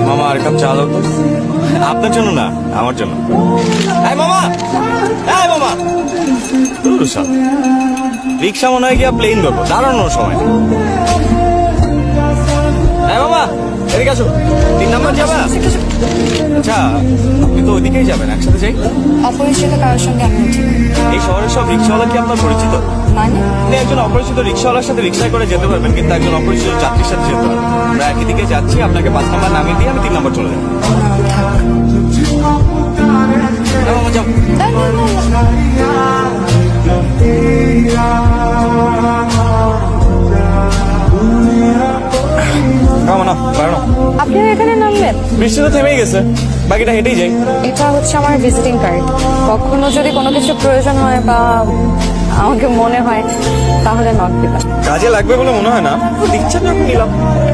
মামা আর কাপ চা দাও তো। আপনার জন্য না, আমার জন্য। এই মামা, এই মামা, রিক্সা মনে হয় গিয়া প্লেন ধরবো, দাঁড়ানোর সময় নেই। এই মামা, এদিকে আসো। 3 নাম্বার যাবা? আচ্ছা, আপনি তো ওইদিকেই যাবেন, একসাথে যাই। অপরিচিত কারোর সঙ্গে আমি উঠি না। এই শহরের সব রিক্সাওয়ালা কি আপনার পরিচিত? মানে আপনি একজন অপরিচিত রিক্সাওয়ালার সাথে রিক্সায় করে যেতে পারবেন, কিন্তু একজন অপরিচিত যাত্রীর সাথে যেতে পারবেন। আমরা একই দিকে যাচ্ছি, আপনাকে 5 নাম্বার নামিয়ে দিয়ে আমি 3 নাম্বার চলে যাবো। যাও মামা, যাও। কামো না, বাড়ানো। আপনি এখানে নামবেন? বৃষ্টি তো থেমেই গেছে, বাকিটা হেঁটেই যাই। এটা হচ্ছে আমার ভিজিটিং কার্ড। কখনো যদি কোনো কিছু প্রয়োজন হয় বা আমাকে মনে হয় তাহলে নক দিবেন। কাজে লাগবে বলে মনে হয় না, তো দিচ্ছেন যখন নিলাম।